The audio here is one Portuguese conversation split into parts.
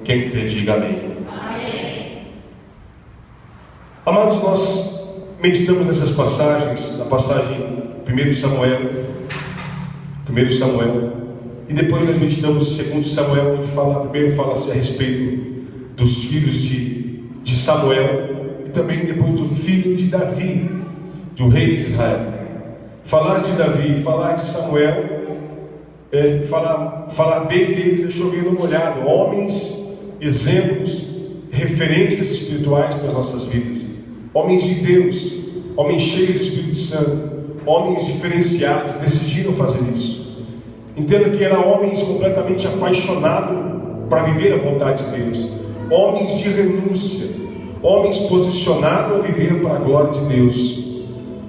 Quem crê, diga amém. Amém. Amados, nós meditamos nessas passagens, na passagem 1 Samuel, e depois nós meditamos em 2 Samuel, onde primeiro fala-se a respeito dos filhos de Samuel, e também depois do filho de Davi, do rei de Israel. Falar de Davi, falar de Samuel, falar bem deles é chover no molhado. Homens, exemplos, referências espirituais para as nossas vidas. Homens de Deus, homens cheios do Espírito Santo, homens diferenciados, decidiram fazer isso. Entenda que eram homens completamente apaixonados para viver a vontade de Deus, homens de renúncia, homens posicionados a viver para a glória de Deus.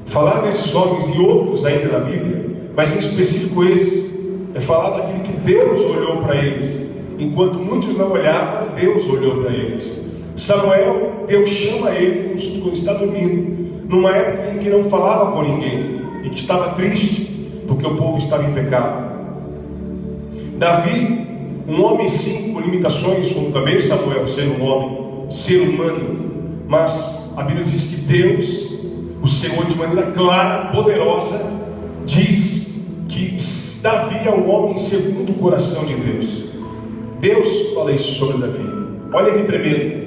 Falar desses homens e outros ainda na Bíblia, mas em específico esses, é falar daquilo que Deus olhou para eles. Enquanto muitos não olhavam, Deus olhou para eles. Samuel, Deus chama ele quando está dormindo, numa época em que não falava com ninguém e que estava triste porque o povo estava em pecado. Davi, um homem sim com limitações, como também Samuel, ser um homem, ser humano, mas a Bíblia diz que Deus, o Senhor, de maneira clara, poderosa, diz que Davi é um homem segundo o coração de Deus. Deus fala isso sobre Davi. Olha que tremendo.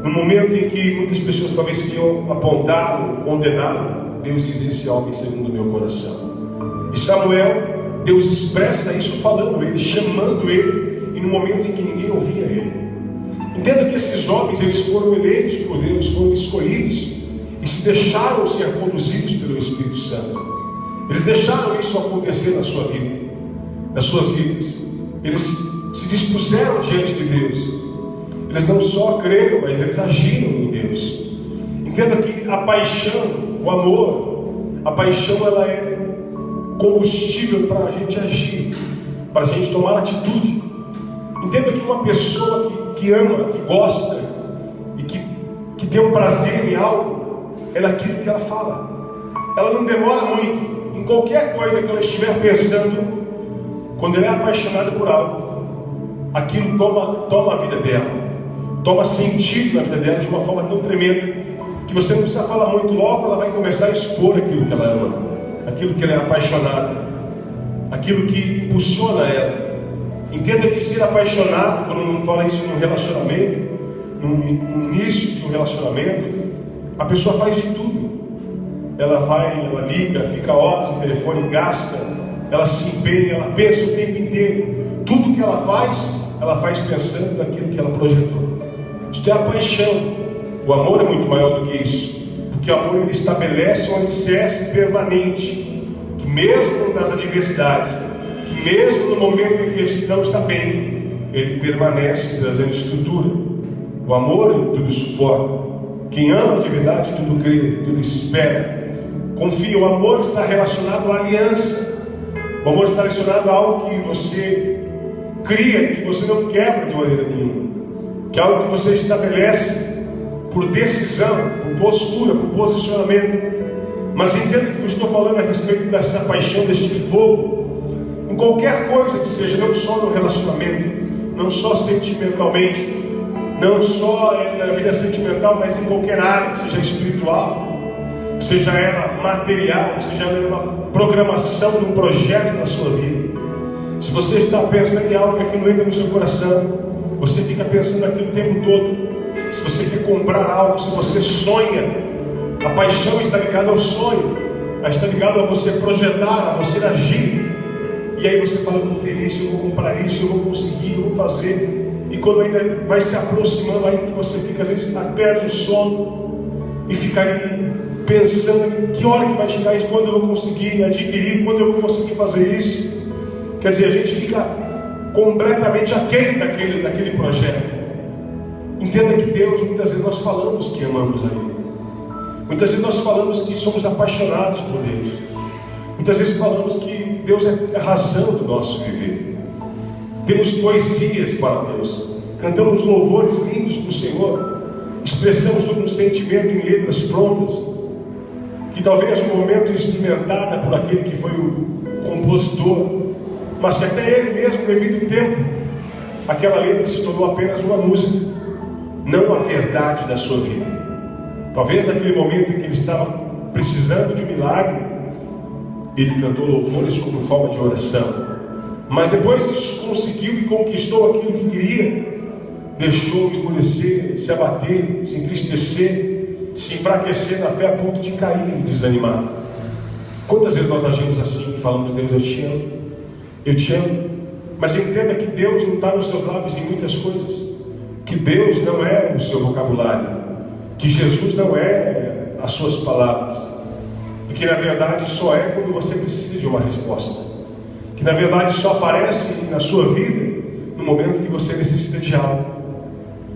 No momento em que muitas pessoas talvez queriam apontá-lo, condená-lo, Deus diz: esse homem segundo o meu coração. E Samuel, Deus expressa isso falando ele, chamando ele, e no momento em que ninguém ouvia ele. Entenda que esses homens, eles foram eleitos por Deus, foram escolhidos e se deixaram ser conduzidos pelo Espírito Santo. Eles deixaram isso acontecer na sua vida, nas suas vidas. Eles se dispuseram diante de Deus. Eles não só creram, mas eles agiram em Deus. Entenda que a paixão, o amor, a paixão, ela é combustível para a gente agir, para a gente tomar atitude. Entenda que uma pessoa que ama, que gosta e que tem um prazer em algo, é naquilo que ela fala. Ela não demora muito. Em qualquer coisa que ela estiver pensando, quando ela é apaixonada por algo, aquilo toma a vida dela, toma sentido na vida dela de uma forma tão tremenda, que você não precisa falar muito. Logo ela vai começar a expor aquilo que ela ama, aquilo que ela é apaixonada, aquilo que impulsiona ela. Entenda que ser apaixonado, quando não fala isso num relacionamento, no início de um relacionamento, a pessoa faz de tudo. Ela liga, fica horas no telefone, gasta, ela se empenha, ela pensa o tempo inteiro. Tudo que ela faz pensando naquilo que ela projetou. Isso é a paixão. O amor é muito maior do que isso, porque o amor, ele estabelece um alicerce permanente, que mesmo nas adversidades, que mesmo no momento em que ele não está bem, ele permanece trazendo estrutura. O amor tudo suporta. Quem ama de verdade tudo crê, tudo espera, confia. O amor está relacionado à aliança. O amor está relacionado a algo que você cria, que você não quebra de maneira nenhuma, que é algo que você estabelece por decisão, por postura, por posicionamento. Mas entenda que eu estou falando a respeito dessa paixão, deste fogo, em qualquer coisa que seja, não só no relacionamento, não só sentimentalmente, não só na vida sentimental, mas em qualquer área, seja espiritual, seja ela material, seja ela uma programação de um projeto para a sua vida. Se você está pensando em algo que não entra no seu coração, você fica pensando naquilo o tempo todo. Se você quer comprar algo, se você sonha, a paixão está ligada ao sonho, está ligada a você projetar, a você agir. E aí você fala: eu vou ter isso, eu vou comprar isso, eu vou conseguir, eu vou fazer. E quando ainda vai se aproximando, aí que você fica, às vezes perde o sono e fica ali pensando: que hora que vai chegar isso, quando eu vou conseguir adquirir, quando eu vou conseguir fazer isso. Quer dizer, a gente fica completamente aquém daquele projeto. Entenda que Deus, muitas vezes nós falamos que amamos a Ele, muitas vezes nós falamos que somos apaixonados por Deus, muitas vezes falamos que Deus é a razão do nosso viver. Temos poesias para Deus, cantamos louvores lindos para o Senhor, expressamos todo um sentimento em letras prontas, que talvez no momento experimentada por aquele que foi o compositor, mas que até ele mesmo, devido ao tempo, aquela letra se tornou apenas uma música, não a verdade da sua vida. Talvez naquele momento em que ele estava precisando de um milagre, ele cantou louvores como forma de oração. Mas depois que conseguiu e conquistou aquilo que queria, deixou esmorecer, se abater, se entristecer, se enfraquecer na fé a ponto de cair e desanimar. Quantas vezes nós agimos assim e falamos: Deus, eu te amo, eu te amo. Mas entenda que Deus não está nos seus lábios em muitas coisas, que Deus não é o seu vocabulário, que Jesus não é as suas palavras, e que na verdade só é quando você precisa de uma resposta, que na verdade só aparece na sua vida no momento que você necessita de algo.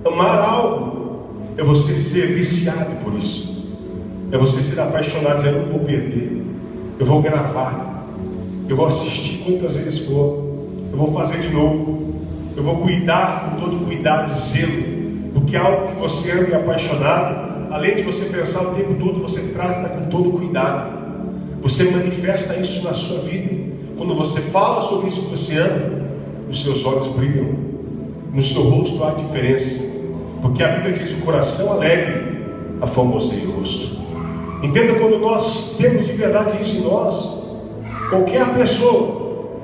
Amar algo é você ser viciado por isso, é você ser apaixonado, dizer: eu não vou perder, eu vou gravar, eu vou assistir quantas vezes for, eu vou fazer de novo, eu vou cuidar com todo cuidado e zelo, porque é algo que você ama e é apaixonado. Além de você pensar o tempo todo, você trata com todo cuidado, você manifesta isso na sua vida. Quando você fala sobre isso que você ama, os seus olhos brilham, no seu rosto há diferença, porque a Bíblia diz: o coração alegre aformoseia o rosto. Entenda, quando nós temos de verdade isso em nós, qualquer pessoa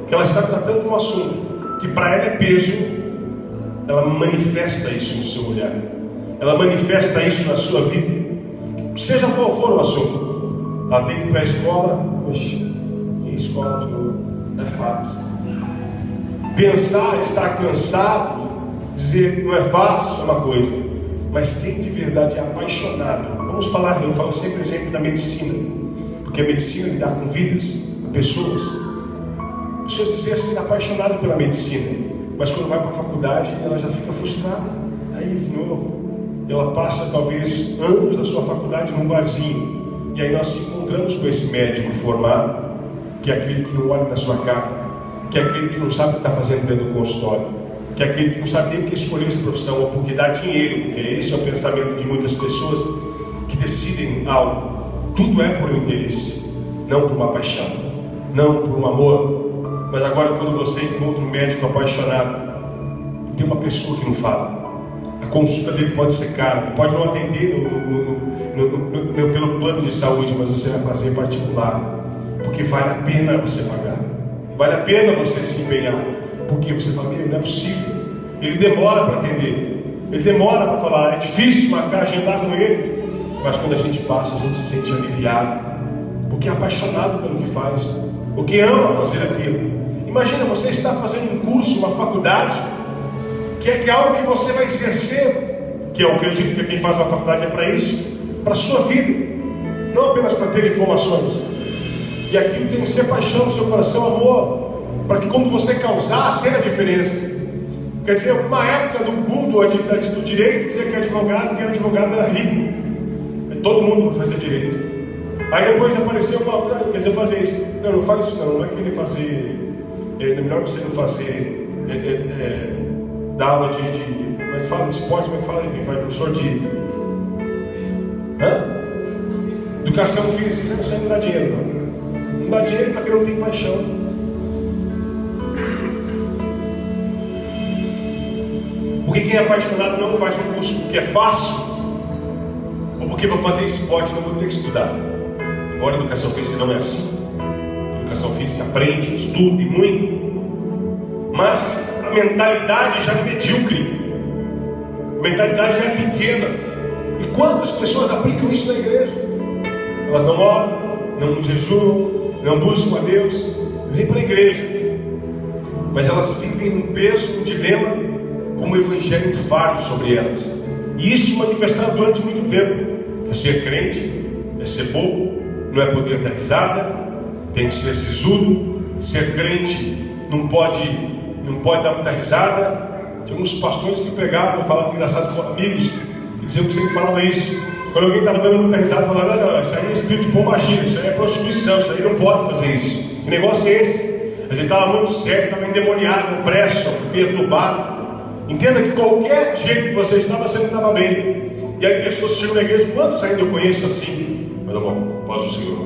que ela está tratando um assunto que para ela é peso, ela manifesta isso no seu olhar, ela manifesta isso na sua vida, seja qual for o assunto. Ela tem que ir para a escola, poxa, tem escola de novo, não é fácil. Pensar, estar cansado, dizer não é fácil, é uma coisa, mas quem de verdade é apaixonado, vamos falar, eu falo sempre exemplo da medicina, porque a medicina lida com vidas, pessoas dizem assim, apaixonado pela medicina, mas quando vai para a faculdade ela já fica frustrada, aí de novo, ela passa talvez anos da sua faculdade num barzinho, e aí nós se encontramos com esse médico formado, que é aquele que não olha na sua cara, que é aquele que não sabe o que está fazendo dentro do consultório, que é aquele que não sabe nem porque escolheu essa profissão, ou porque dá dinheiro, porque esse é o pensamento de muitas pessoas que decidem algo. Tudo é por um interesse, não por uma paixão, não por um amor. Mas agora, quando você encontra um médico apaixonado, tem uma pessoa que não fala, a consulta dele pode ser cara, pode não atender pelo plano de saúde, mas você vai fazer particular, porque vale a pena você pagar, vale a pena você se empenhar, porque você fala: não é possível, ele demora para atender, ele demora para falar, é difícil marcar, agendar com ele, mas quando a gente passa, a gente se sente aliviado, porque é apaixonado pelo que faz, porque ama fazer aquilo. Imagina você estar fazendo um curso, uma faculdade, que é algo que você vai exercer, que eu acredito que quem faz uma faculdade é para isso, para a sua vida, não apenas para ter informações, e aquilo tem que ser paixão no seu coração, amor, para que quando você causar, seja a diferença. Quer dizer, uma época do mundo do direito, dizer que advogado era rico, aí todo mundo vai fazer direito, aí depois apareceu uma outra, quer dizer, fazer isso, não faz isso não é querer fazer, é melhor você não fazer, dar aula de como é que fala, de esporte, como é que fala, quem faz professor de educação física, isso aí não dá dinheiro não dá dinheiro para quem não tem paixão. Porque quem é apaixonado não faz um curso porque é fácil, ou porque vou fazer esporte e não vou ter que estudar. Embora a educação física não é assim, a educação física aprende, estuda e muito, mas a mentalidade já é medíocre, a mentalidade já é pequena. E quantas pessoas aplicam isso na igreja? Elas não oram, não jejuam, não buscam a Deus, vêm para a igreja, mas elas vivem num peso, num dilema, como o evangelho um fardo sobre elas. E isso manifestado durante muito tempo, que ser crente é ser bobo, não é poder dar risada, tem que ser sisudo, ser crente não pode dar muita risada. Tinha alguns pastores que pregavam, falavam engraçado com amigos, que diziam que sempre falava isso. Quando alguém estava dando muita risada, falava: não, isso aí é espírito de pombagira, isso aí é prostituição, isso aí não pode fazer isso. Que negócio é esse? A gente estava muito sério, estava endemoniado, opresso, perturbado. Entenda que qualquer jeito que você estava, você não estava bem. E aí pessoas chegam na igreja, quantos ainda eu conheço assim? Mas amor, paz do Senhor.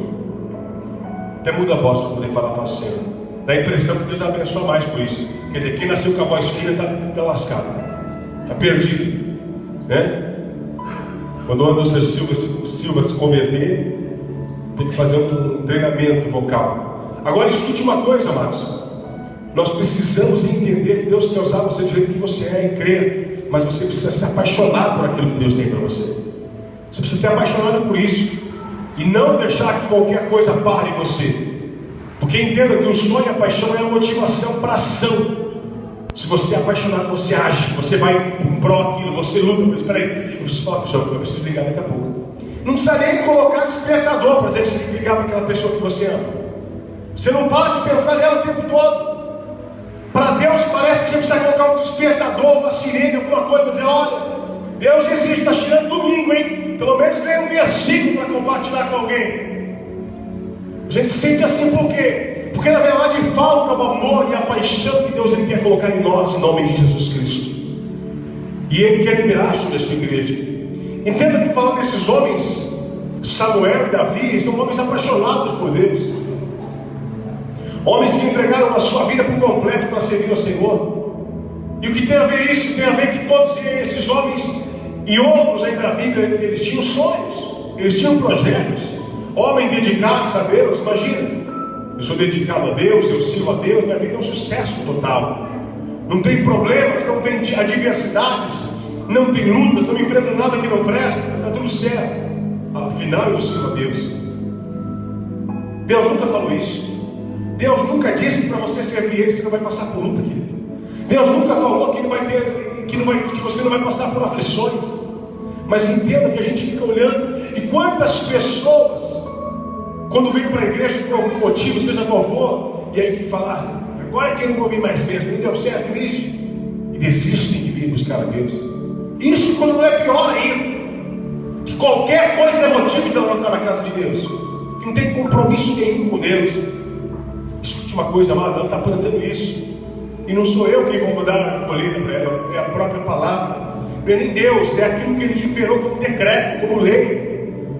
Até muda a voz para poder falar paz do Senhor. dá a impressão que Deus abençoa mais por isso. Quer dizer, quem nasceu com a voz fina está lascado, está perdido, né? Quando o Anderson Silva se converter, tem que fazer um treinamento vocal. Agora escute uma coisa, amados. Nós precisamos entender que Deus quer usar você do jeito que você é e crer, mas você precisa se apaixonar por aquilo que Deus tem para você. Você precisa ser apaixonado por isso e não deixar que qualquer coisa pare você. Porque entenda que o sonho e a paixão é a motivação para a ação. Se você é apaixonado, você age, você vai em pró daquilo, você luta. Mas espera aí, eu preciso ligar daqui a pouco. Não precisa nem colocar despertador para dizer que você tem que ligar para aquela pessoa que você ama. Você não para de pensar nela o tempo todo. Para Deus parece que a gente precisa colocar um despertador, uma sirene, alguma coisa para dizer: olha, Deus existe, está chegando domingo, hein? Pelo menos leia um versículo para compartilhar com alguém. A gente se sente assim por quê? Porque na verdade falta o amor e a paixão que Deus quer colocar em nós, em nome de Jesus Cristo. E Ele quer liberar sobre a sua igreja. Entenda que falando desses homens, Samuel e Davi, são homens apaixonados por Deus. Homens que entregaram a sua vida por completo para servir ao Senhor. E o que tem a ver isso? Tem a ver que todos esses homens e outros aí da Bíblia, eles tinham sonhos, eles tinham projetos. Homens dedicados a Deus. Imagina, eu sou dedicado a Deus, eu sirvo a Deus, minha vida é um sucesso total. Não tem problemas, não tem adversidades, não tem lutas, não enfrento nada que não presta, está tudo certo. Afinal eu sirvo a Deus. Deus nunca falou isso. Deus nunca disse que para você servir Ele você não vai passar por luta, querido. Deus nunca falou que você não vai passar por aflições. Mas entenda que a gente fica olhando. E quantas pessoas, quando vem para a igreja por algum motivo, seja qual for, e aí que falar: agora é que eu não vou vir mais mesmo, não deu certo isso, e desistem de vir buscar a Deus. Isso quando não é pior ainda, que qualquer coisa é motivo de ela não estar na casa de Deus, que não tem compromisso nenhum com Deus. Escute uma coisa, amado, ela está plantando isso, e não sou eu quem vou mandar a colheita para ela, é a própria palavra. Não é nem Deus, é aquilo que Ele liberou como decreto, como lei.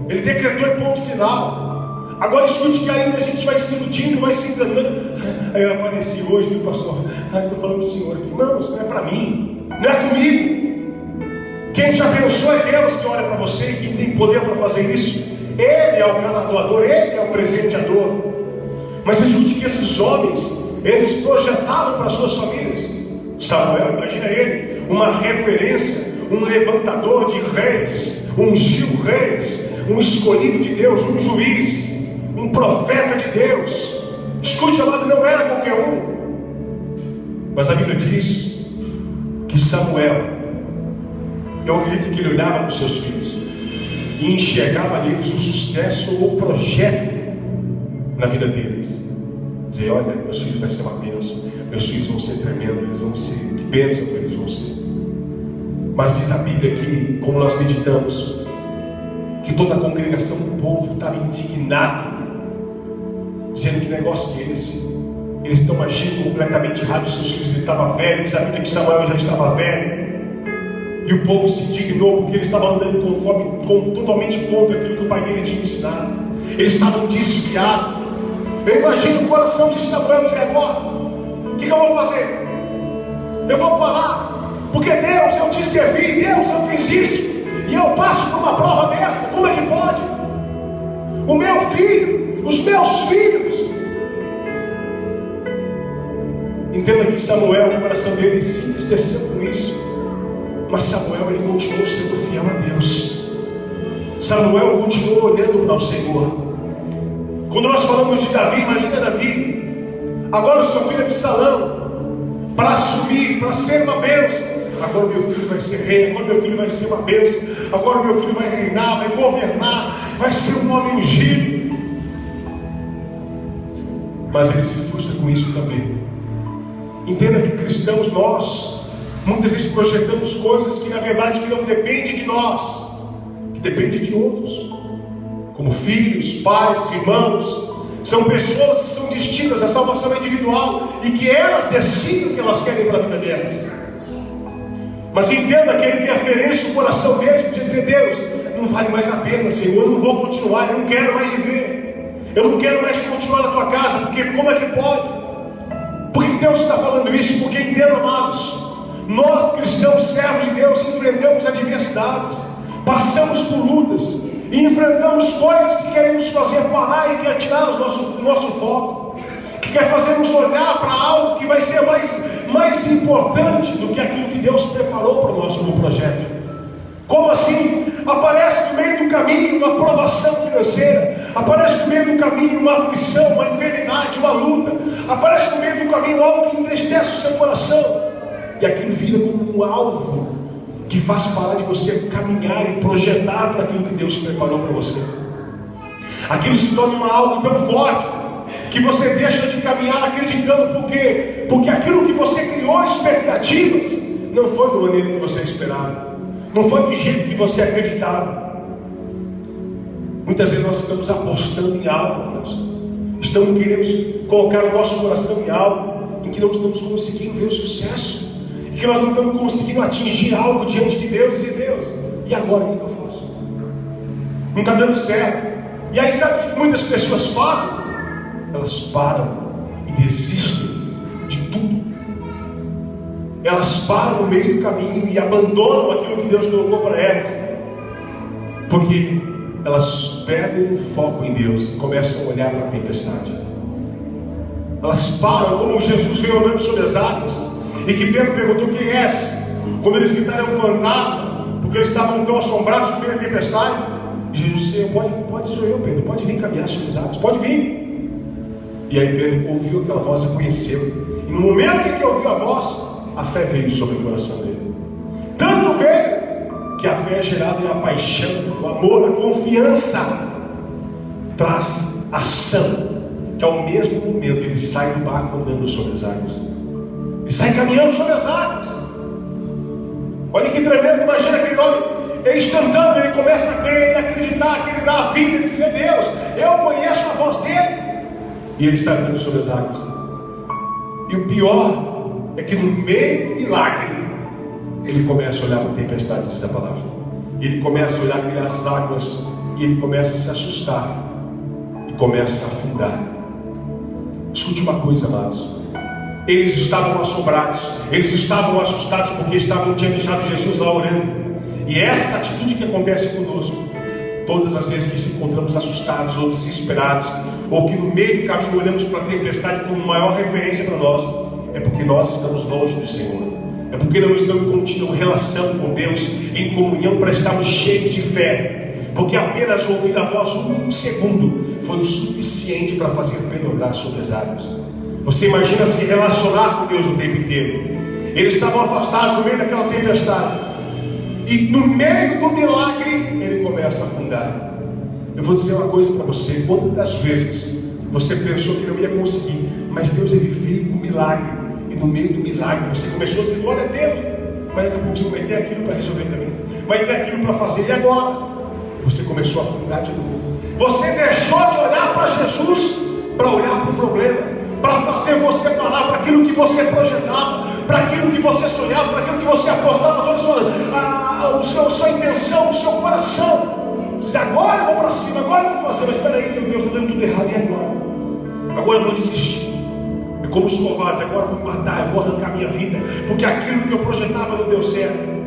Ele decretou em ponto final. Agora escute que ainda a gente vai se iludindo, vai se enganando. Aí eu apareci hoje, viu, pastor? Estou falando do Senhor aqui. Não, isso não é para mim, não é comigo. Quem te abençoa é Deus que olha para você, e quem tem poder para fazer isso. Ele é o galardoador, Ele é o presenteador. Mas escute que esses homens, eles projetavam para suas famílias. Samuel, imagina ele, uma referência, um levantador de reis, ungiu reis, um escolhido de Deus, um juiz, um profeta de Deus. Escute, amado, não era qualquer um. Mas a Bíblia diz que Samuel, eu acredito que ele olhava para os seus filhos e enxergava neles o sucesso ou o projeto na vida deles. Dizer: olha, meus filhos vão ser uma bênção, meus filhos vão ser tremendos, eles vão ser, que bênção que eles vão ser. Mas diz a Bíblia que, como nós meditamos, que toda a congregação do povo estava indignado, dizendo: que negócio é esse? Eles estão agindo completamente errado. Seus filhos, ele estava velho, diz a Bíblia que Samuel já estava velho, e o povo se indignou porque ele estava andando totalmente contra aquilo que o pai dele tinha ensinado. Eles estavam desviados. Eu imagino o coração de Samuel dizer: agora, o que eu vou fazer? Eu vou parar, porque Deus, eu te servi, Deus, eu fiz isso, e eu passo por uma prova dessa. Como é que pode? O meu filho, os meus filhos. Entenda que Samuel, o coração dele se entristeceu com isso, mas Samuel, ele continuou sendo fiel a Deus. Samuel continuou olhando para o Senhor. Quando nós falamos de Davi, imagina Davi, agora o seu filho Absalão, para assumir, para ser uma bênção. Agora meu filho vai ser rei, agora meu filho vai ser uma bênção, agora meu filho vai reinar, vai governar, vai ser um homem ungido. Mas ele se frustra com isso também. Entenda que cristãos, nós muitas vezes projetamos coisas que na verdade que não dependem de nós, que dependem de outros, como filhos, pais, irmãos. São pessoas que são distintas, a salvação é individual, e que elas decidem o que elas querem para a vida delas. Mas entenda que a interferência no coração deles podia dizer: Deus, não vale mais a pena, Senhor, eu não vou continuar, eu não quero mais viver, eu não quero mais continuar na tua casa, porque como é que pode? Deus está falando isso? Porque entendo, amados, nós cristãos, servos de Deus, enfrentamos adversidades, passamos por lutas e enfrentamos coisas que querem nos fazer parar e quer tirar o nosso foco, que quer fazer nos olhar para algo que vai ser mais importante do que aquilo que Deus preparou para nós como projeto. Como assim? Aparece no meio do caminho uma provação financeira, aparece no meio do caminho uma aflição, uma enfermidade, uma luta, aparece no meio do caminho algo que entristece o seu coração, e aquilo vira como um alvo que faz parar de você caminhar e projetar para aquilo que Deus preparou para você. Aquilo se torna algo tão forte que você deixa de caminhar acreditando, porque aquilo que você criou expectativas não foi da maneira que você esperava, não foi do jeito que você acreditava. Muitas vezes nós estamos apostando em algo, irmãos. Queremos colocar o nosso coração em algo em que não estamos conseguindo ver o sucesso, em que nós não estamos conseguindo atingir algo diante de Deus. E agora o que eu faço? Não está dando certo. E aí sabe o que muitas pessoas fazem? Elas param e desistem de tudo. Elas param no meio do caminho e abandonam aquilo que Deus colocou para elas, porque elas perdem o foco em Deus e começam a olhar para a tempestade. Elas param, como Jesus veio andando sobre as águas, e que Pedro perguntou: quem és? Quando eles gritaram: é um fantasma, porque eles estavam tão assombrados com a tempestade. E Jesus disse: pode, sou eu, Pedro, pode vir caminhar sobre as águas, pode vir. E aí Pedro ouviu aquela voz, reconheceu, e no momento em que ouviu a voz, a fé veio sobre o coração dele. Tanto veio que a fé é gerada em a paixão, o amor, a confiança, traz ação, que ao mesmo momento ele sai do barco andando sobre as águas, ele sai caminhando sobre as águas. Olha que tremendo. Imagina aquele homem, é instantâneo, ele começa a crer, ele acreditar, que ele dá a vida, ele dizer: Deus, eu conheço a voz dele, e ele sai andando sobre as águas. E o pior é que no meio do milagre ele começa a olhar para a tempestade, diz a palavra, e ele começa a olhar aquelas águas, e ele começa a se assustar e começa a afundar. Escute uma coisa, amados, eles estavam assombrados, eles estavam assustados porque tinham deixado Jesus lá orando. E essa atitude que acontece conosco todas as vezes que se encontramos assustados ou desesperados, ou que no meio do caminho olhamos para a tempestade como maior referência para nós, é porque nós estamos longe do Senhor, é porque não estamos em contínua relação com Deus, em comunhão, para estarmos cheios de fé, porque apenas ouvir a voz um segundo foi o suficiente para fazer Pedro andar sobre as águas. Você imagina se relacionar com Deus o tempo inteiro. Eles estavam afastados no meio daquela tempestade, e no meio do milagre ele começa a afundar. Eu vou dizer uma coisa para você: quantas vezes você pensou que não ia conseguir, mas Deus, ele veio com milagre, e no meio do milagre você começou a dizer: glória a Deus, mas daqui a pouquinho vai ter aquilo para resolver também, vai ter aquilo para fazer, e agora? Você começou a afundar de novo. Você deixou de olhar para Jesus para olhar para o problema, para fazer você parar para aquilo que você projetava, para aquilo que você sonhava, para aquilo que você apostava toda a sua intenção, o seu coração. Diz: agora eu vou para cima, agora eu vou fazer. Mas espera aí, meu Deus, estou dando tudo errado, e agora? Agora eu vou desistir. É como os covardes: agora eu vou matar, eu vou arrancar minha vida, porque aquilo que eu projetava não deu certo.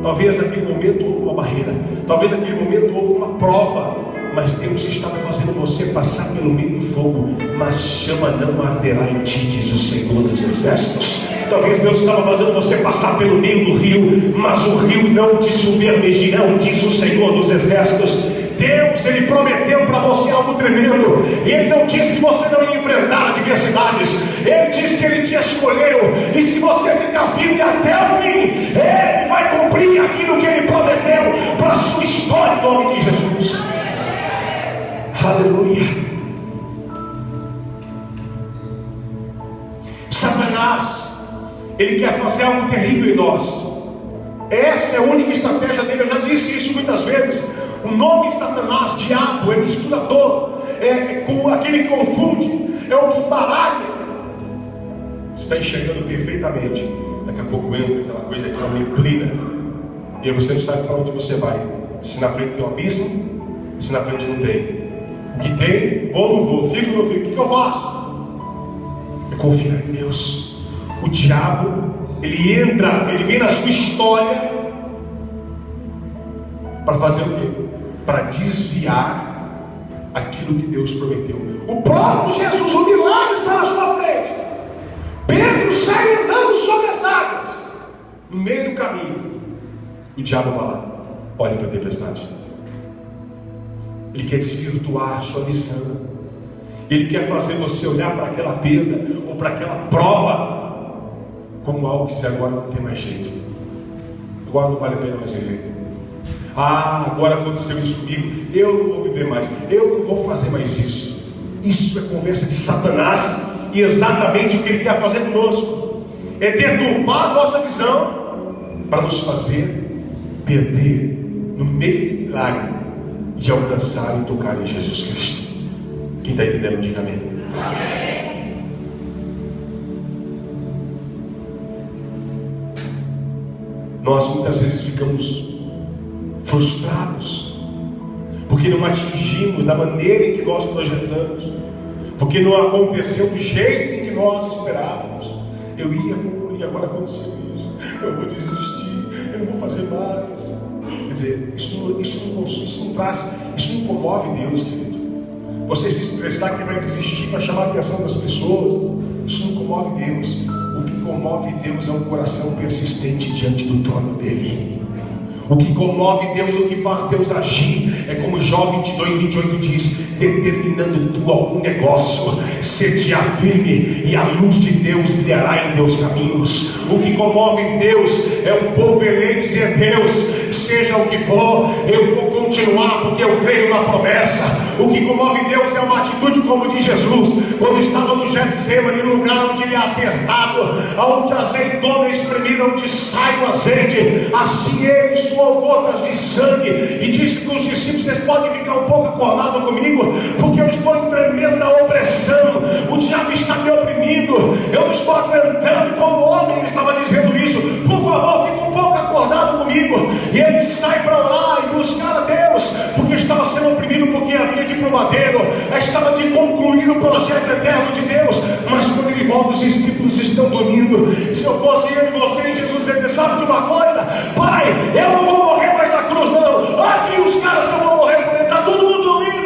Talvez naquele momento houve uma barreira, talvez naquele momento houve uma prova, mas Deus estava fazendo você passar pelo meio do fogo, mas chama não arderá em ti, diz o Senhor dos Exércitos. Talvez Deus estava fazendo você passar pelo meio do rio, mas o rio não te submergirá, diz o Senhor dos Exércitos. Deus, ele prometeu para você algo tremendo. Ele não disse que você não ia enfrentar adversidades, ele disse que ele te escolheu, e se você ficar firme até o fim, ele vai cumprir aquilo que ele prometeu para a sua história, em nome de Jesus. Aleluia. Satanás, ele quer fazer algo terrível em nós. Essa é a única estratégia dele. Eu já disse isso muitas vezes. O nome Satanás, diabo, é misturador, é com aquele que confunde, é o que baralha. Você está enxergando perfeitamente, daqui a pouco entra aquela coisa, aquela neblina, e aí você não sabe para onde você vai, se na frente tem um abismo, se na frente não tem. O que tem, vou ou não vou, fico ou não fico, o que eu faço? É confiar em Deus. O diabo, ele vem na sua história para fazer o quê? Para desviar aquilo que Deus prometeu. O próprio Jesus, o milagre está na sua frente. Pedro sai andando sobre as águas. No meio do caminho, o diabo vai lá, olha para a tempestade. Ele quer desvirtuar a sua visão. Ele quer fazer você olhar para aquela perda ou para aquela prova como algo que diz: agora não tem mais jeito, agora não vale a pena mais viver. Agora aconteceu isso comigo, eu não vou viver mais, eu não vou fazer mais isso. Isso é conversa de Satanás. E exatamente o que ele quer fazer conosco é deturpar a nossa visão para nos fazer perder no meio do milagre de alcançar e tocar em Jesus Cristo. Quem está entendendo, diga amém. Amém. Nós muitas vezes ficamos frustrados porque não atingimos da maneira em que nós projetamos, porque não aconteceu do jeito em que nós esperávamos. Eu ia concluir, agora aconteceu isso, eu vou desistir, eu não vou fazer mais. Quer dizer, isso não comove Deus, querido. Você se expressar que vai desistir para chamar a atenção das pessoas, isso não comove Deus. O que comove Deus é um coração persistente diante do trono dele. O que comove Deus, o que faz Deus agir, é como Jó 22:28 diz: determinando tu algum negócio, ser-te-á firme, e a luz de Deus brilhará em teus caminhos. O que comove Deus é o povo eleito dizer: Deus, seja o que for, eu vou continuar porque eu creio na promessa. O que comove Deus é uma atitude como de Jesus, quando estava no Getsemane, no lugar onde ele é apertado, onde a azeitona é espremida, onde sai o azeite, assim ele suou gotas de sangue e disse para os discípulos: vocês podem ficar um pouco acordados comigo, porque eu estou em tremenda opressão, o diabo está me oprimindo, eu não estou aguentando. Como homem ele estava dizendo isso: por favor, fique um pouco acordado comigo. E ele sai para orar e buscar a Deus, porque estava sendo oprimido, porque havia de ir para o madeiro, estava de concluir o projeto eterno de Deus. Mas quando ele volta, os discípulos estão dormindo. Se eu fosse eu e você, Jesus ia dizer: sabe de uma coisa, Pai, eu não vou morrer mais na cruz não, aqui os caras que eu vou morrer por ele, está todo mundo dormindo.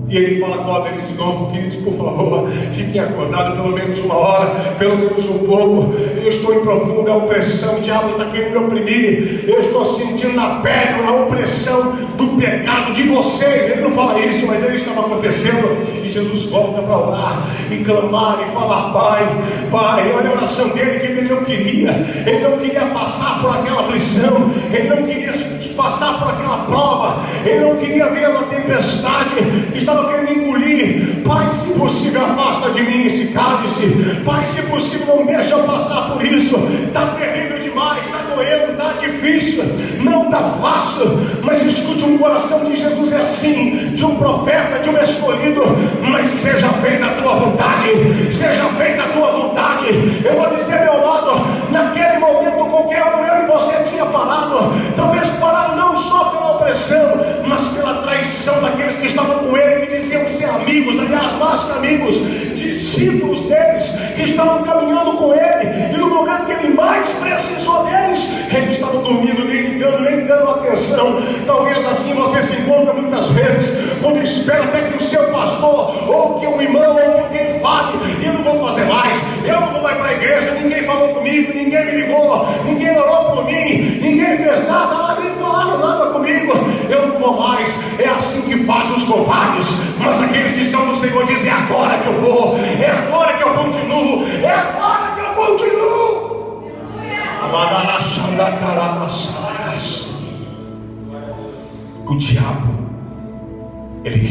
E ele fala com eles de novo: queridos, por favor, fiquem acordados pelo menos uma hora, pelo menos um pouco. Eu estou em profunda opressão, o diabo está querendo me oprimir. Eu estou sentindo na pele a opressão do pecado de vocês. Ele não fala isso, mas ele estava acontecendo. E Jesus volta para orar e clamar e falar: Pai, olha a oração dele, que ele não queria passar por aquela aflição, ele não queria passar por aquela prova, ele não queria ver uma tempestade que estava querendo engolir. Pai, se possível, afasta de mim esse cálice. Pai, se possível, não deixa eu passar por isso. Está terrível demais, está doendo, está difícil, não está fácil. Mas escute, um coração de Jesus é assim, de um profeta, de um escolhido. Mas seja feita a tua vontade, seja feita a tua vontade. Eu vou dizer, meu lado, naquele momento com que eu e você tinha parado, talvez parado não só pela opressão, mas pela traição daqueles que estavam com ele, que diziam ser amigos, aliás, mais que amigos, discípulos deles, que estavam caminhando com ele, e no momento que ele mais precisou deles, eles estavam dormindo, nem ligando, nem dando atenção. Talvez assim você se encontra muitas vezes, quando espera até que o seu pastor, ou que um irmão, ou que alguém fale: eu não vou fazer mais, eu não vou mais para a igreja, ninguém falou comigo, ninguém me ligou, ninguém orou por mim, ninguém fez nada, nem falaram nada comigo, eu não vou mais. É assim que fazem os covardes. Mas aqueles que estão no Senhor dizem: é agora que eu vou, é agora que eu continuo, é agora que eu continuo. O diabo, ele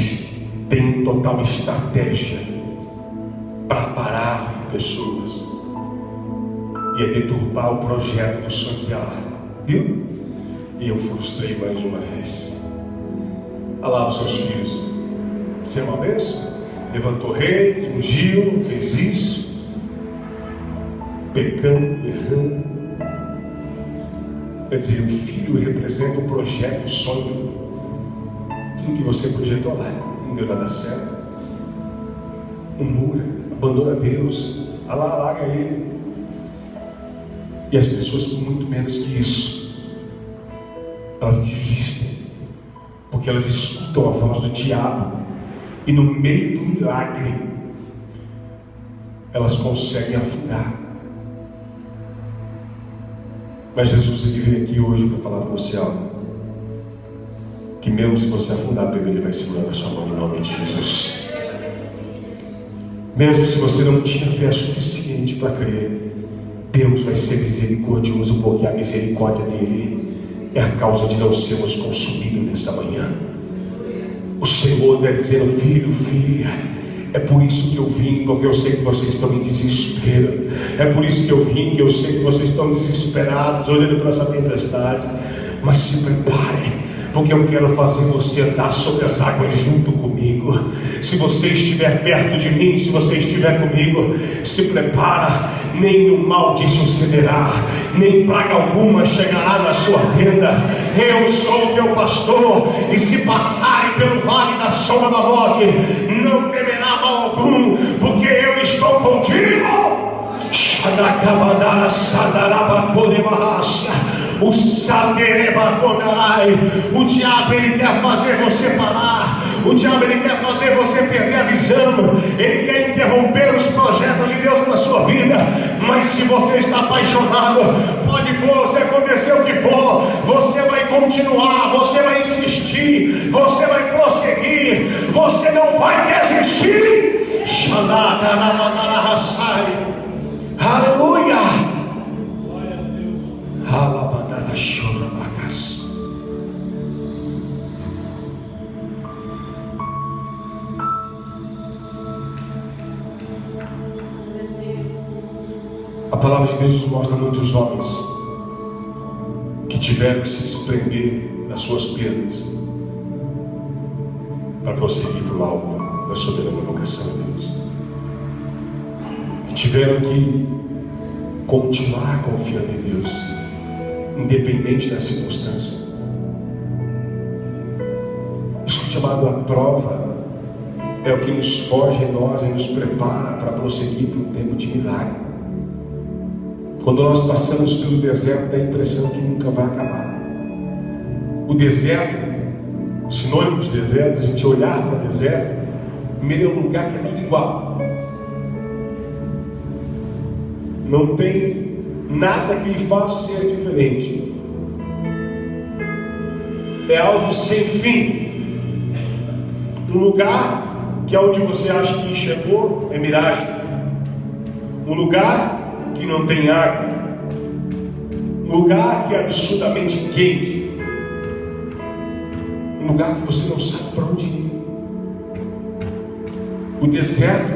tem total estratégia para parar pessoas e deturpar o projeto dos sonhos dela, viu? E eu frustrei mais uma vez. Olha lá os seus filhos. Você uma vez levantou reis, ungiu, fez isso, pecando, errando. Quer dizer, o filho representa o projeto, o sonho. Tudo que você projetou lá não deu nada certo. murmura, abandona Deus, larga Ele. E as pessoas, muito menos que isso, elas desistem, porque elas escutam a voz do diabo, e no meio do milagre elas conseguem afundar. Mas Jesus, ele veio aqui hoje para falar para você algo, que mesmo se você afundar, Pedro, ele vai segurar a sua mão em nome de Jesus. Mesmo se você não tinha fé suficiente para crer, Deus vai ser misericordioso, porque a misericórdia dele é a causa de não sermos consumidos nessa manhã. O Senhor está dizendo: filho, filha, é por isso que eu vim, porque eu sei que vocês estão em desespero. É por isso que eu vim, que eu sei que vocês estão desesperados, olhando para essa tempestade. Mas se preparem, porque eu quero fazer você andar sobre as águas junto comigo. Se você estiver perto de mim, se você estiver comigo, se prepara, nenhum mal te sucederá, nem praga alguma chegará na sua tenda. Eu sou o teu pastor, e se passarem pelo vale da sombra da morte, não temerá mal algum, porque eu estou contigo. O diabo, ele quer fazer você parar. O diabo, ele quer fazer você perder a visão. Ele quer interromper os projetos de Deus na sua vida. Mas se você está apaixonado, pode você acontecer o que for, você vai continuar, você vai insistir, você vai prosseguir, você não vai desistir. Aleluia. A palavra de Deus nos mostra muitos homens que tiveram que se desprender das suas perdas para prosseguir para o alvo da soberana vocação de Deus, que tiveram que continuar confiando em Deus, independente da circunstância. Isso chamado a prova é o que nos forja em nós e nos prepara para prosseguir para um tempo de milagre. Quando nós passamos pelo deserto, dá a impressão que nunca vai acabar. O deserto, o sinônimo de deserto, a gente olhar para o deserto, primeiro é um lugar que é tudo igual. Não tem nada que lhe faça ser diferente. É algo sem fim. Um lugar que é onde você acha que enxergou é miragem. Um lugar que não tem água. Um lugar que é absurdamente quente. Um lugar que você não sabe para onde ir. O deserto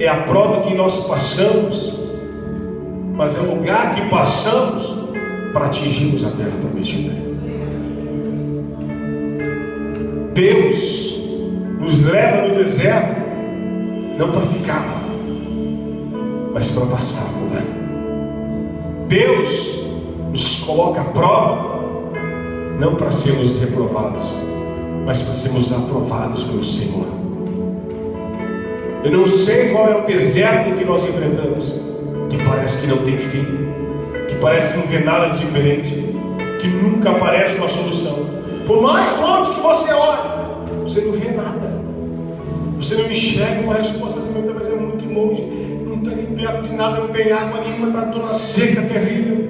é a prova que nós passamos, mas é o lugar que passamos para atingirmos a terra prometida. Deus nos leva no deserto não para ficar lá, mas para passar por lá. Deus nos coloca à prova não para sermos reprovados, mas para sermos aprovados pelo Senhor. Eu não sei qual é o deserto que nós enfrentamos, que parece que não tem fim, que parece que não vê nada de diferente, que nunca aparece uma solução. Por mais longe que você olhe, você não vê nada, você não enxerga uma resposta, mas é muito longe, não está nem perto de nada, não tem água nenhuma, está toda seca, terrível.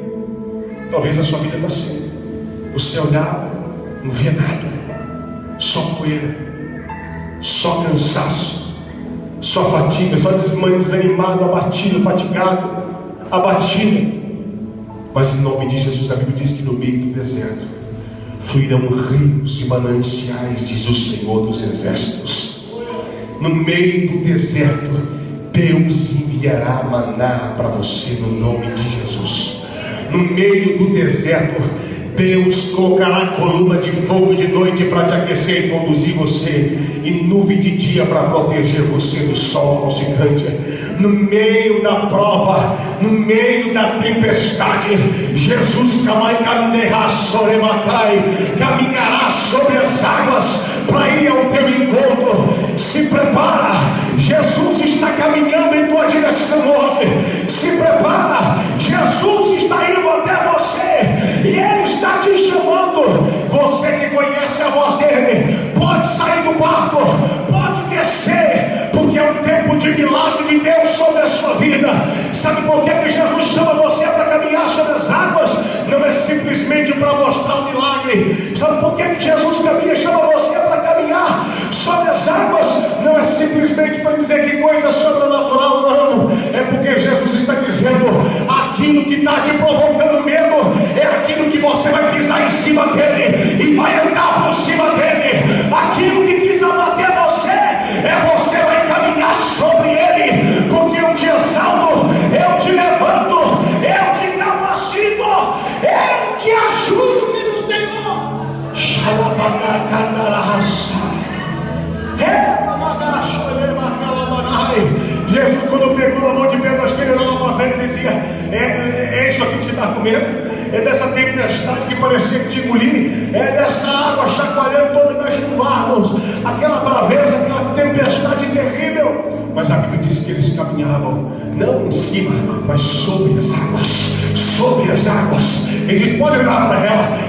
Talvez a sua vida está assim. Você olhava, não via nada, só poeira, só cansaço, só fatiga, só desanimado, abatido, fatigado, abatido. Mas em nome de Jesus, a Bíblia diz que no meio do deserto fluirão rios e mananciais, diz o Senhor dos Exércitos. No meio do deserto, Deus enviará maná para você no nome de Jesus. No meio do deserto, Deus colocará coluna de fogo de noite para te aquecer e conduzir você, e nuvem de dia para proteger você do sol causticante. No meio da prova, no meio da tempestade, Jesus caminhará sobre as águas para ir ao teu encontro. Se prepara, Jesus está caminhando em tua direção hoje. Se prepara, Jesus está indo até você e Ele está te chamando. Você que conhece a voz dele, pode sair do barco, pode descer, porque é um tempo de milagre de Deus sobre a sua vida. Sabe por que Jesus chama você para caminhar sobre as águas? Não é simplesmente para mostrar o milagre. Sabe por que Jesus caminha e chama você para caminhar sobre as águas? Não é simplesmente para dizer que coisa sobrenatural, não. É porque Jesus está dizendo: aquilo que está te provocando medo é aquilo que você vai pisar em cima dele e vai andar por cima dele. Aquilo que quis abater você, você vai caminhar sobre ele, porque eu te exalto, eu te levanto, eu te capacito, eu te ajudo, diz o Senhor. Jesus, quando pegou na mão de Pedro, acho que ele olhava para Pedro e dizia: é isso aqui que você está comendo? É dessa tempestade que parecia que te engolir? É dessa água chacoalhando toda a mar, irmãos? Aquela braveza, aquela tempestade terrível. Mas a Bíblia diz que eles caminhavam não em cima, mas sobre as águas. Sobre as águas. Ele diz: pode olhar para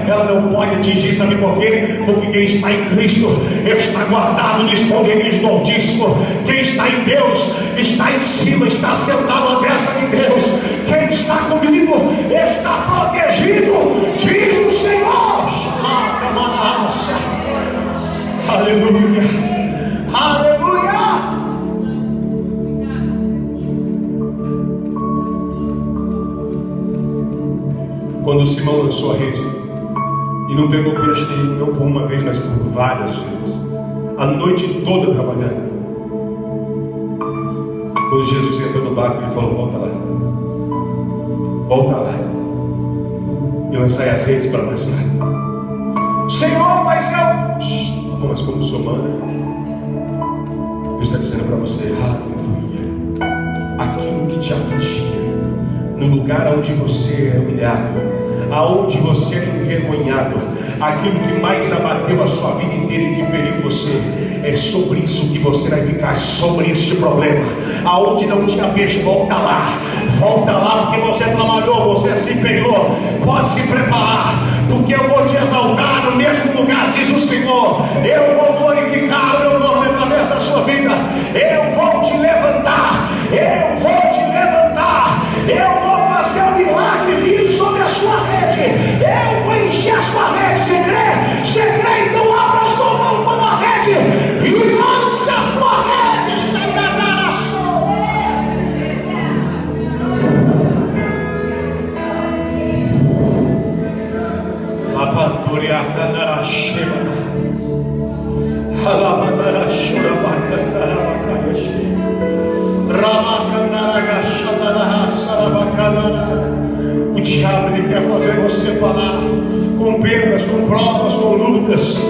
ela não pode atingir. Sabe por quê? Porque quem está em Cristo está guardado no esconderijo do Altíssimo. Quem está em Deus está em cima, está sentado à destra de Deus. Quem está comigo está protegido, diz o Senhor. Aleluia, aleluia. Quando Simão lançou a rede e não pegou peixe nenhum, não por uma vez, mas por várias vezes, a noite toda trabalhando, quando Jesus entrou no barco, ele falou: volta lá e lançai as redes para pescar. Senhor, mas eu... mas como o Senhor manda, Deus está dizendo para você: aleluia. Aquilo que te afligia, no lugar onde você é humilhado, aonde você é envergonhado, aquilo que mais abateu a sua vida inteira e que feriu você, é sobre isso que você vai ficar, sobre este problema. Aonde não tinha peixe, volta lá, porque você trabalhou, você se empenhou. Pode se preparar, porque eu vou te exaltar no mesmo lugar, diz o Senhor. Eu vou glorificar o meu nome através da sua vida. Eu vou te levantar, eu vou te levantar, eu vou fazer um milagre vir sobre a sua rede. Eu vou encher a sua rede. Você crê? Então abra a sua mão para a rede e lance a sua rede. O diabo, ele quer fazer você parar com perdas, com provas, com lutas,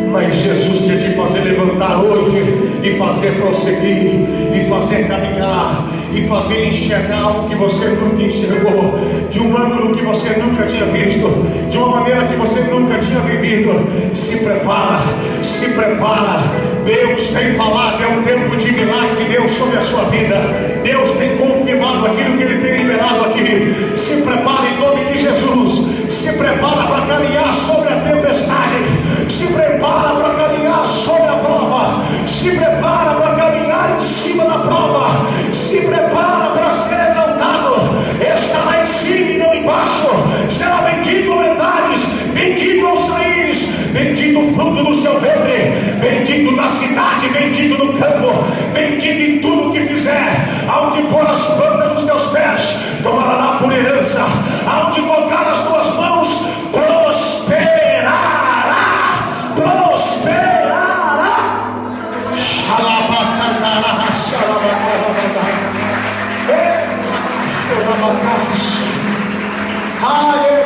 mas Jesus quer te fazer levantar hoje e fazer prosseguir, e fazer caminhar, e fazer enxergar algo que você nunca enxergou, de um ângulo que você nunca tinha visto, de uma maneira que você nunca tinha vivido. Se prepara, se prepara. Deus tem falado, é um tempo de milagre de Deus sobre a sua vida. Deus tem confirmado aquilo que Ele tem liberado aqui. Se prepara em nome de Jesus. Se prepara para caminhar sobre a tempestade. Se prepara para caminhar sobre a prova. Se prepara para caminhar em cima da prova. Se prepara para ser exaltado. Estará em cima e não embaixo. Será bendito ao entrares, bendito ao saíres, bendito o fruto do seu ventre, bendito na cidade, bendito no campo, bendito em tudo que fizer. Aonde pôr as plantas dos teus pés, tomará por herança. Aonde colocar as tuas mãos, prosperará, prosperará. Xalabacandará, xalabacandará. Aleluia.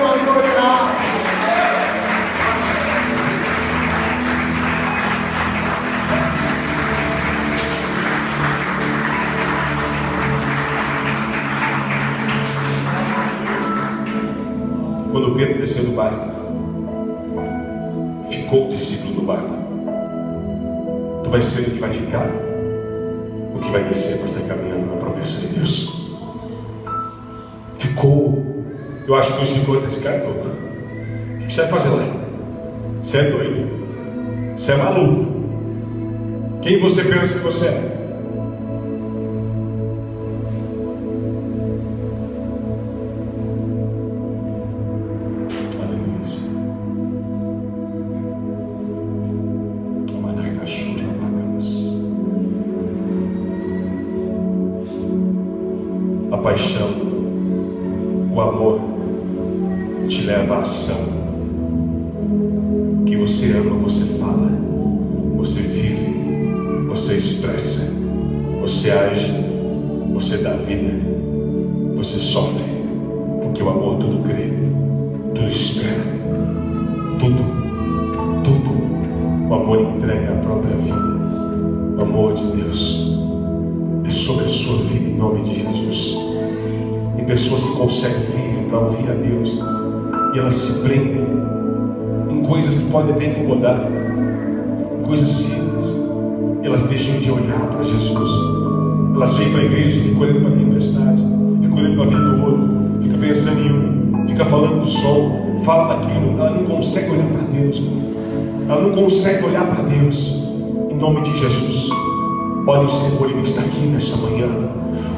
Quando Pedro desceu do barco, ficou o discípulo do barco. Tu vai ser o que vai ficar? o que vai descer para estar caminhando na promessa de Deus. Ficou, eu acho que Deus ficou desse cara louco. O que você vai fazer lá? Você é doido, você é maluco. Quem você pensa que você é? A paixão, o amor te leva à ação. O que você ama, você fala, você vive, você expressa, você age, você dá vida, você sofre, porque o amor tudo crê, tudo espera, tudo. O amor entrega a própria vida. O amor de Deus é sobre a sua vida em nome de Jesus. E pessoas que conseguem vir para ouvir a Deus e elas se prendem em coisas que podem até incomodar, em coisas simples. Elas deixam de olhar para Jesus. Elas vêm para a igreja e ficam olhando para a tempestade, ficam olhando para a vida do outro, fica pensando em um, fica falando do sol, fala daquilo. Ela não consegue olhar para Deus. Ela não consegue olhar para Deus. Em nome de Jesus, olha, o Senhor, Ele está aqui nessa manhã.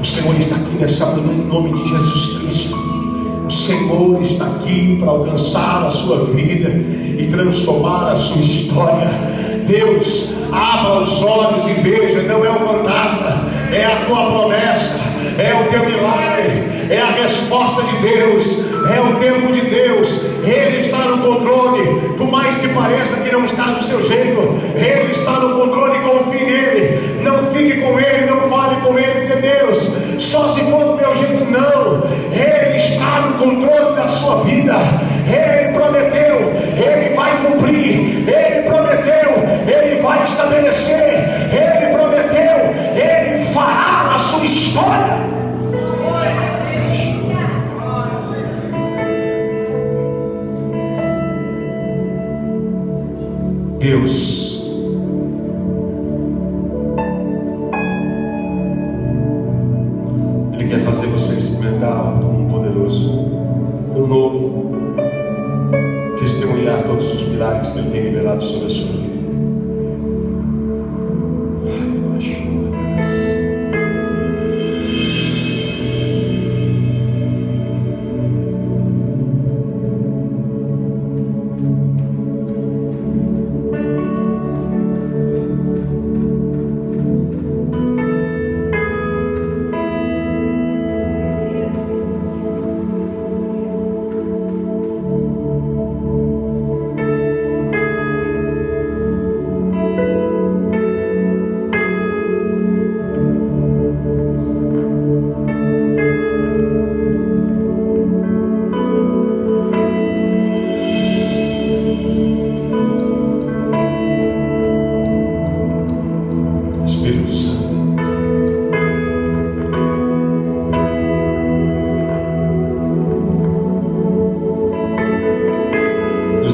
O Senhor está aqui nessa manhã em nome de Jesus Cristo. O Senhor está aqui para alcançar a sua vida e transformar a sua história. Deus, abra os olhos e veja, não é um fantasma, é a tua promessa, é o teu milagre, é a resposta de Deus, é o tempo de Deus. Ele está no controle, por mais que pareça que não está do seu jeito, Ele está no controle. Confie nele, não fique com ele, não fale com ele, dizer Deus, só se for do meu jeito. Não, Ele está no controle da sua vida. Ele prometeu, Ele vai cumprir. Ele prometeu, Ele vai estabelecer. Ele prometeu, Ele fará na sua história. Deus, Ele quer fazer você experimentar algo poderoso, um novo, testemunhar todos os milagres que Ele tem liberado sobre a sua vida.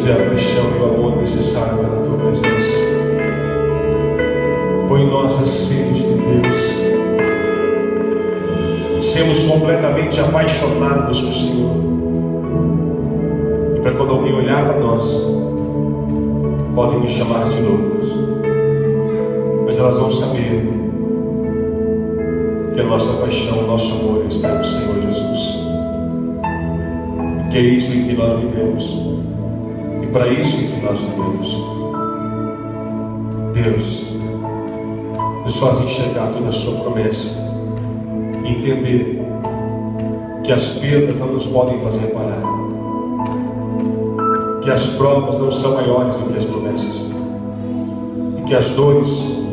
A paixão e o amor necessário pela tua presença. Põe em nós a sede de Deus. Sermos completamente apaixonados por Senhor. E para quando alguém olhar para nós, podem nos chamar de loucos, mas elas vão saber que a nossa paixão, o nosso amor está no Senhor Jesus. Que é isso em que nós vivemos. Para isso que nós vivemos. Deus, nos faz enxergar toda a sua promessa e entender que as perdas não nos podem fazer parar, que as provas não são maiores do que as promessas, e que as dores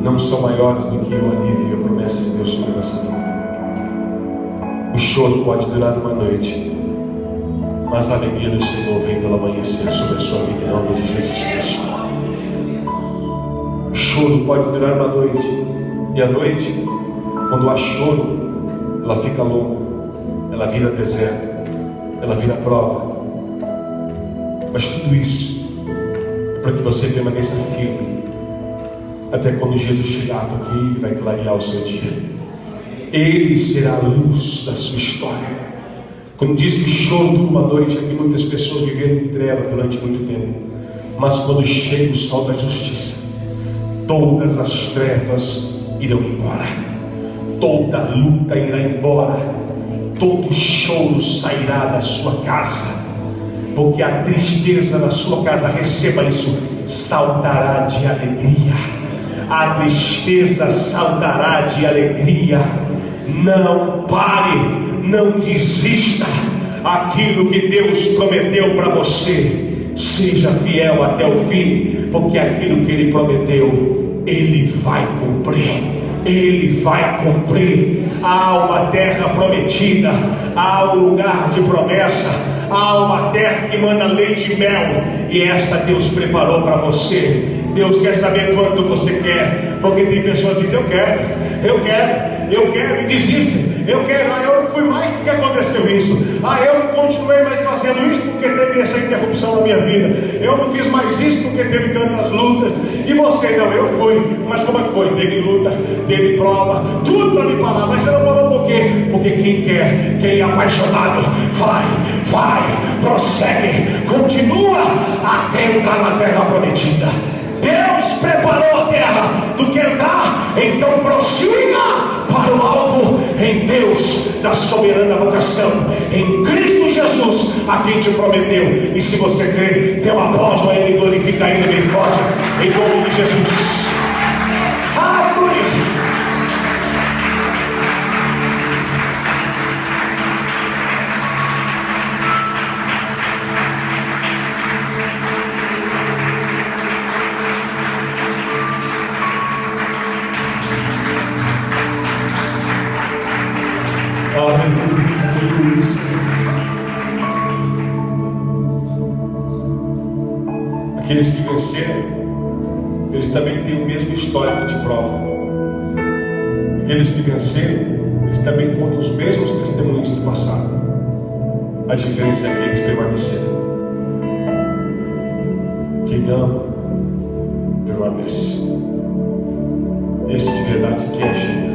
não são maiores do que o alívio e a promessa de Deus sobre a nossa vida. O choro pode durar uma noite, mas a alegria do Senhor vem pelo amanhecer sobre a sua vida em nome de Jesus Cristo. O choro pode durar uma noite, e a noite, quando há choro, ela fica longa, ela vira deserto, ela vira prova. Mas tudo isso é para que você permaneça firme, até quando Jesus chegar, porque Ele vai clarear o seu dia. Ele será a luz da sua história. Quando diz que o choro dura uma noite, é que muitas pessoas viveram em trevas durante muito tempo. Mas quando chega o sol da justiça, todas as trevas irão embora, toda luta irá embora, todo choro sairá da sua casa, porque a tristeza na sua casa, receba isso, saltará de alegria. A tristeza saltará de alegria. Não pare, não desista. Aquilo que Deus prometeu para você, seja fiel até o fim, porque aquilo que Ele prometeu, Ele vai cumprir. Ele vai cumprir. Há uma terra prometida, há um lugar de promessa, há uma terra que manda leite e mel, e esta Deus preparou para você. Deus quer saber quanto você quer, porque tem pessoas que dizem: eu quero e desistem. Eu não fui mais porque aconteceu isso. Eu não continuei mais fazendo isso porque teve essa interrupção na minha vida. Eu não fiz mais isso porque teve tantas lutas. E você? Não, eu fui. Mas como é que foi? Teve luta, teve prova, tudo para me parar. Mas você não parou por quê? Porque quem quer, quem é apaixonado, vai, prossegue, continua até entrar na terra prometida. Deus preparou a terra. Tu quer entrar? Então prossiga para o alvo, em Deus da soberana vocação, em Cristo Jesus, a quem te prometeu. E se você crê, dê um aplauso a Ele, glorifica Ele bem forte, em nome de Jesus. Aleluia. Aqueles que venceram, eles também têm o mesmo histórico de prova. Aqueles que venceram, eles também contam os mesmos testemunhos que passaram. A diferença é que eles permaneceram. Quem ama, permanece. Esse de verdade quer chegar.